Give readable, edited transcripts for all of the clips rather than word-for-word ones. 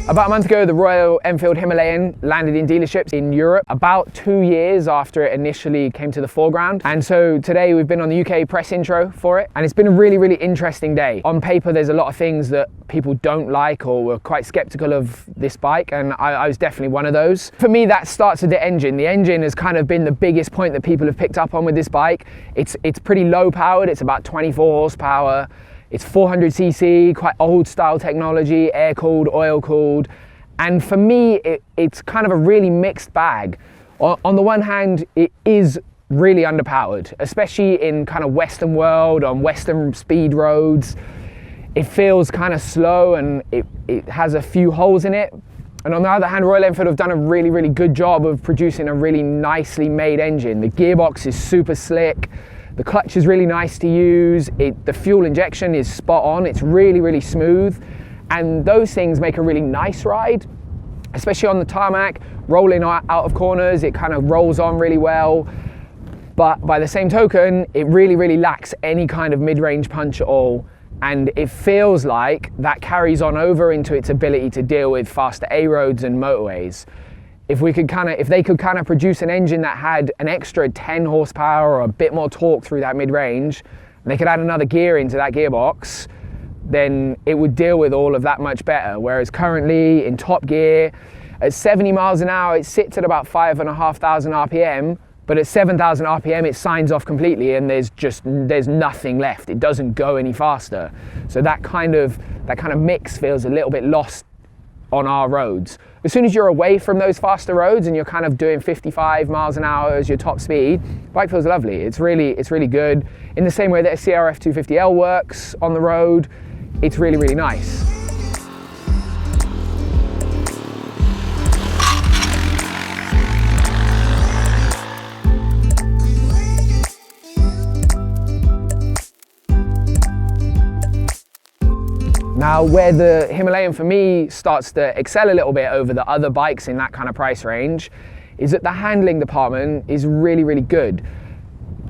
About a month ago, the Royal Enfield Himalayan landed in dealerships in Europe about 2 years after it initially came to the foreground. And so today we've been on the UK press intro for it, and it's been a really, really interesting day. On paper, there's a lot of things that people don't like or were quite skeptical of this bike, and I was definitely one of those. For me, that starts with the engine. The engine has kind of been the biggest point that people have picked up on with this bike. It's pretty low powered, it's about 24 horsepower. It's 400cc, quite old style technology, air cooled, oil cooled. And for me, it's kind of a really mixed bag. On the one hand, it is really underpowered, especially in kind of Western world, on Western speed roads. It feels kind of slow and it has a few holes in it. And on the other hand, Royal Enfield have done a really, really good job of producing a really nicely made engine. The gearbox is super slick. The clutch is really nice to use. The fuel injection is spot on. It's really, really smooth. And those things make a really nice ride, especially on the tarmac, rolling out of corners. It kind of rolls on really well. But by the same token, it really, really lacks any kind of mid-range punch at all. And it feels like that carries on over into its ability to deal with faster A roads and motorways. If they could kind of produce an engine that had an extra 10 horsepower or a bit more torque through that mid-range, and they could add another gear into that gearbox, then it would deal with all of that much better. Whereas currently in top gear, at 70 miles an hour, it sits at about 5,500 RPM, but at 7,000 RPM, it signs off completely and there's nothing left. It doesn't go any faster. So that kind of mix feels a little bit lost on our roads. As soon as you're away from those faster roads and you're kind of doing 55 miles an hour as your top speed, bike feels lovely. It's really good. In the same way that a CRF 250L works on the road, it's really, really nice. Now, where the Himalayan for me starts to excel a little bit over the other bikes in that kind of price range is that the handling department is really, really good.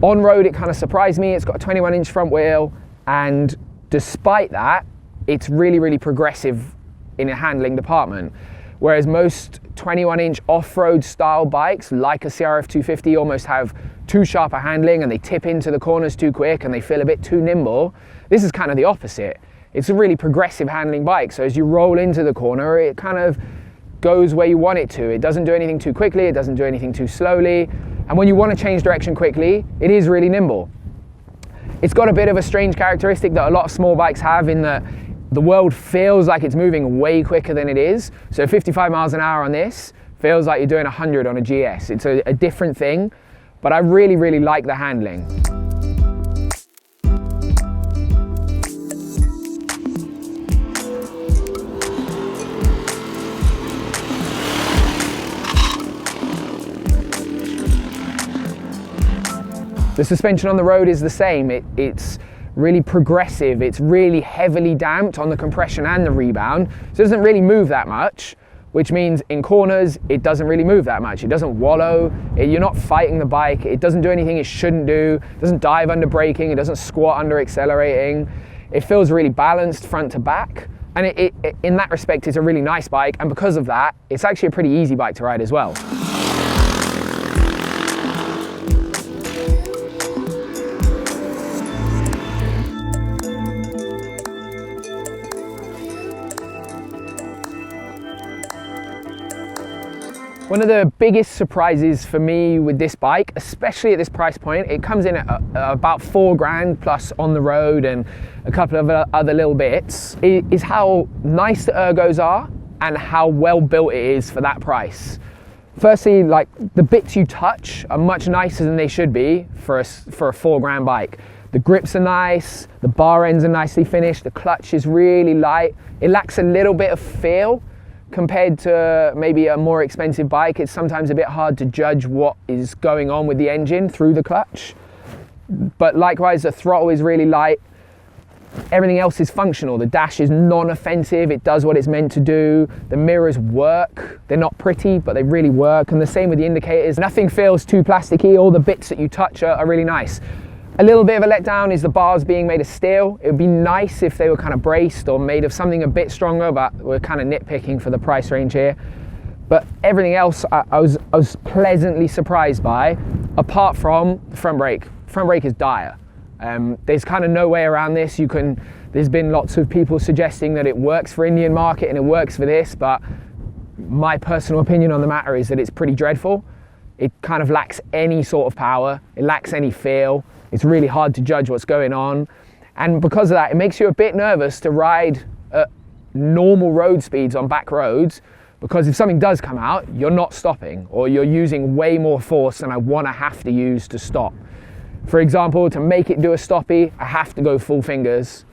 On road, it kind of surprised me. It's got a 21-inch front wheel, and despite that, it's really, really progressive in a handling department. Whereas most 21-inch off-road style bikes, like a CRF 250, almost have too sharp a handling and they tip into the corners too quick and they feel a bit too nimble. This is kind of the opposite. It's a really progressive handling bike, so as you roll into the corner, it kind of goes where you want it to. It doesn't do anything too quickly, it doesn't do anything too slowly, and when you want to change direction quickly, it is really nimble. It's got a bit of a strange characteristic that a lot of small bikes have, in that the world feels like it's moving way quicker than it is. So 55 miles an hour on this feels like you're doing 100 on a GS. It's a different thing, but I really, really like the handling. The suspension on the road is the same. It's really progressive. It's really heavily damped on the compression and the rebound. So it doesn't really move that much, which means in corners, it doesn't really move that much. It doesn't wallow. You're not fighting the bike. It doesn't do anything it shouldn't do. It doesn't dive under braking. It doesn't squat under accelerating. It feels really balanced front to back. And in that respect, it's a really nice bike. And because of that, it's actually a pretty easy bike to ride as well. One of the biggest surprises for me with this bike, especially at this price point, it comes in at about 4 grand plus on the road and a couple of other little bits, is how nice the ergos are and how well built it is for that price. Firstly, like, the bits you touch are much nicer than they should be for a 4 grand bike. The grips are nice, the bar ends are nicely finished, the clutch is really light. It lacks a little bit of feel. Compared to maybe a more expensive bike, it's sometimes a bit hard to judge what is going on with the engine through the clutch. But likewise, the throttle is really light. Everything else is functional. The dash is non-offensive. It does what it's meant to do. The mirrors work. They're not pretty, but they really work. And the same with the indicators. Nothing feels too plasticky. All the bits that you touch are really nice. A little bit of a letdown is the bars being made of steel. It would be nice if they were kind of braced or made of something a bit stronger, but we're kind of nitpicking for the price range here. But everything else I was pleasantly surprised by, apart from the front brake. Front brake is dire. There's kind of no way around this. There's been lots of people suggesting that it works for Indian market and it works for this, but my personal opinion on the matter is that it's pretty dreadful. It kind of lacks any sort of power. It lacks any feel. It's really hard to judge what's going on. And because of that, it makes you a bit nervous to ride at normal road speeds on back roads, because if something does come out, you're not stopping, or you're using way more force than I want to have to use to stop. For example, to make it do a stoppie, I have to go four fingers,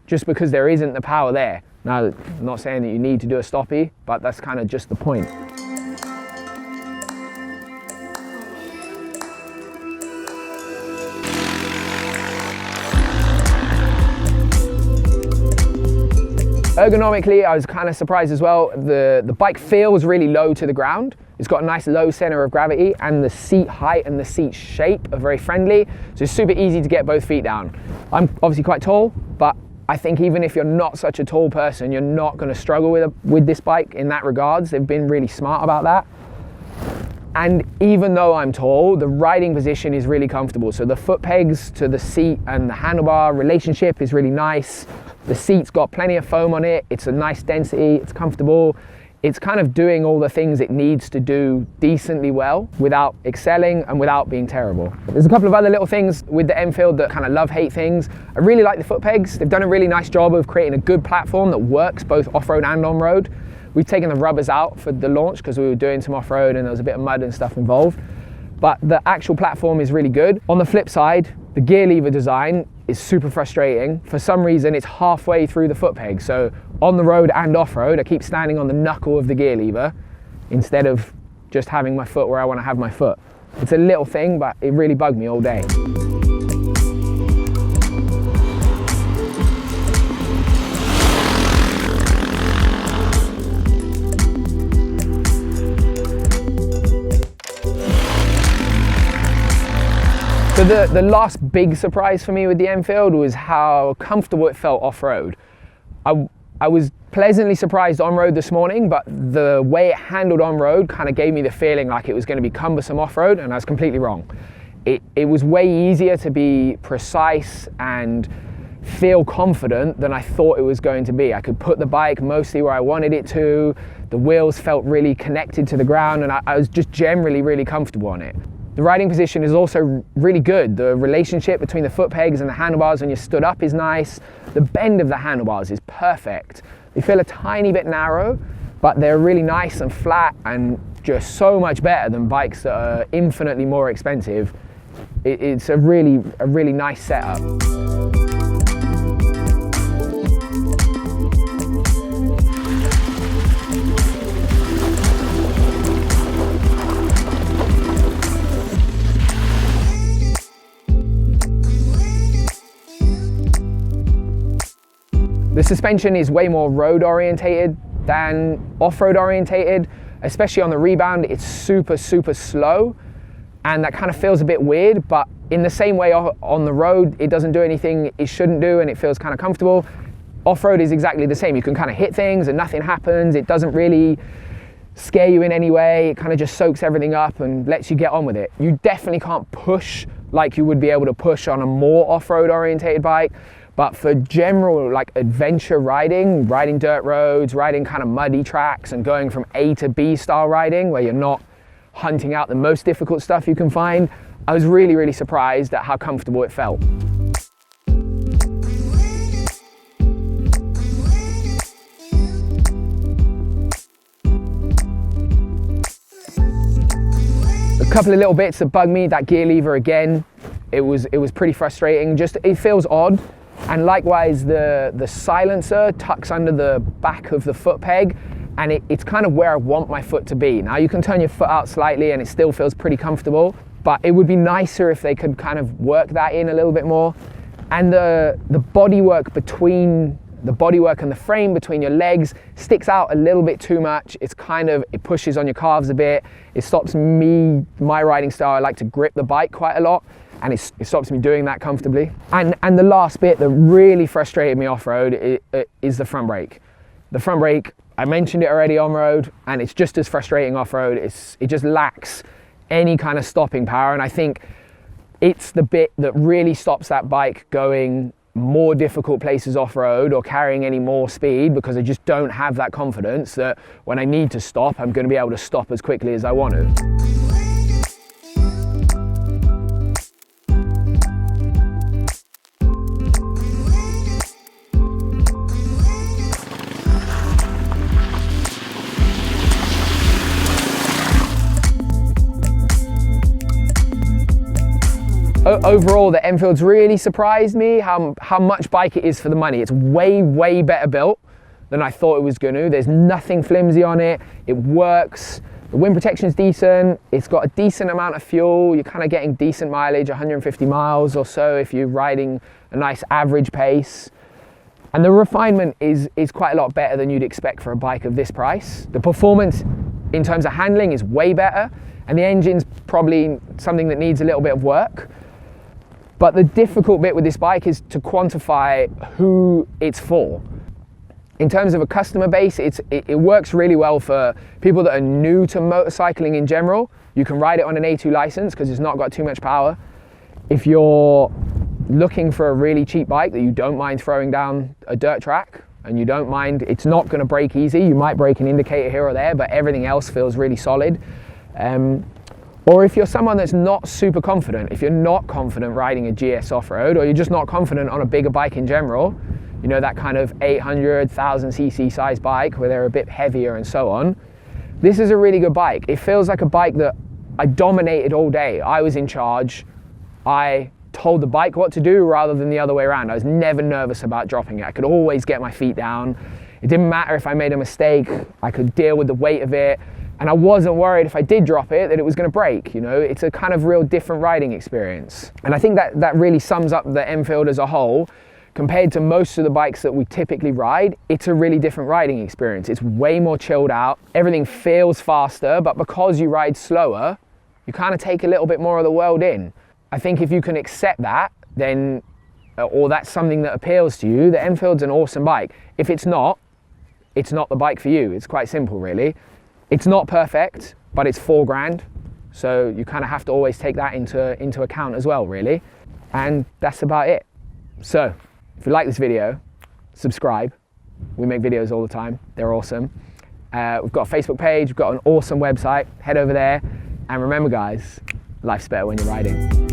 just because there isn't the power there. Now, I'm not saying that you need to do a stoppie, but that's kind of just the point. Ergonomically, I was kind of surprised as well. The bike feels really low to the ground. It's got a nice low center of gravity, and the seat height and the seat shape are very friendly. So it's super easy to get both feet down. I'm obviously quite tall, but I think even if you're not such a tall person, you're not going to struggle with this bike in that regards. They've been really smart about that. And even though I'm tall, the riding position is really comfortable. So the foot pegs to the seat and the handlebar relationship is really nice. The seat's got plenty of foam on it. It's a nice density, it's comfortable. It's kind of doing all the things it needs to do decently well without excelling and without being terrible. There's a couple of other little things with the Enfield that kind of love-hate things. I really like the foot pegs. They've done a really nice job of creating a good platform that works both off-road and on-road. We've taken the rubbers out for the launch because we were doing some off-road and there was a bit of mud and stuff involved. But the actual platform is really good. On the flip side, the gear lever design is super frustrating. For some reason, it's halfway through the foot peg. So on the road and off-road, I keep standing on the knuckle of the gear lever instead of just having my foot where I want to have my foot. It's a little thing, but it really bugged me all day. So the last big surprise for me with the Enfield was how comfortable it felt off-road. I was pleasantly surprised on-road this morning, but the way it handled on-road kind of gave me the feeling like it was going to be cumbersome off-road, and I was completely wrong. It was way easier to be precise and feel confident than I thought it was going to be. I could put the bike mostly where I wanted it to, the wheels felt really connected to the ground, and I was just generally really comfortable on it. The riding position is also really good. The relationship between the foot pegs and the handlebars when you're stood up is nice. The bend of the handlebars is perfect. They feel a tiny bit narrow, but they're really nice and flat and just so much better than bikes that are infinitely more expensive. It's a really nice setup. The suspension is way more road orientated than off-road orientated, especially on the rebound. It's super slow, and that kind of feels a bit weird, but in the same way on the road, it doesn't do anything it shouldn't do and it feels kind of comfortable. Off-road is exactly the same. You can kind of hit things and nothing happens. It doesn't really scare you in any way. It kind of just soaks everything up and lets you get on with it. You definitely can't push like you would be able to push on a more off-road orientated bike. But for general like adventure riding dirt roads, riding kind of muddy tracks and going from A to B style riding where you're not hunting out the most difficult stuff you can find, I was really surprised at how comfortable it felt. A couple of little bits that bugged me, that gear lever again, it was pretty frustrating. Just it feels odd. And likewise, the silencer tucks under the back of the foot peg, and it's kind of where I want my foot to be. Now you can turn your foot out slightly and it still feels pretty comfortable, but it would be nicer if they could kind of work that in a little bit more. And the bodywork between the bodywork and the frame between your legs sticks out a little bit too much. It pushes on your calves a bit. It stops my riding style. I like to grip the bike quite a lot. and it stops me doing that comfortably. And the last bit that really frustrated me off-road is the front brake. The front brake, I mentioned it already on road, and it's just as frustrating off-road. It just lacks any kind of stopping power, and I think it's the bit that really stops that bike going more difficult places off-road or carrying any more speed, because I just don't have that confidence that when I need to stop, I'm going to be able to stop as quickly as I want to. Overall, the Enfield's really surprised me how much bike it is for the money. It's way better built than I thought it was going to. There's nothing flimsy on it. It works. The wind protection is decent. It's got a decent amount of fuel. You're kind of getting decent mileage, 150 miles or so if you're riding a nice average pace. And the refinement is quite a lot better than you'd expect for a bike of this price. The performance in terms of handling is way better, and the engine's probably something that needs a little bit of work. But the difficult bit with this bike is to quantify who it's for. In terms of a customer base, it works really well for people that are new to motorcycling in general. You can ride it on an A2 license because it's not got too much power. If you're looking for a really cheap bike that you don't mind throwing down a dirt track, and you don't mind, it's not going to break easy. You might break an indicator here or there, but everything else feels really solid. Or if you're someone that's not super confident, if you're not confident riding a GS off-road, or you're just not confident on a bigger bike in general, you know, that kind of 800, 1000cc size bike where they're a bit heavier and so on, this is a really good bike. It feels like a bike that I dominated all day. I was in charge. I told the bike what to do rather than the other way around. I was never nervous about dropping it. I could always get my feet down. It didn't matter if I made a mistake. I could deal with the weight of it. And I wasn't worried if I did drop it that it was going to break. You know, it's a kind of real different riding experience. And I think that really sums up the Enfield as a whole. Compared to most of the bikes that we typically ride, it's a really different riding experience. It's way more chilled out. Everything feels faster, but because you ride slower, you kind of take a little bit more of the world in. I think if you can accept that, then, or that's something that appeals to you, the Enfield's an awesome bike. If it's not the bike for you. It's quite simple, really. It's not perfect, but it's $4,000. So you kind of have to always take that into account as well, really. And that's about it. So if you like this video, subscribe. We make videos all the time. They're awesome. We've got a Facebook page. We've got an awesome website. Head over there. And remember, guys, life's better when you're riding.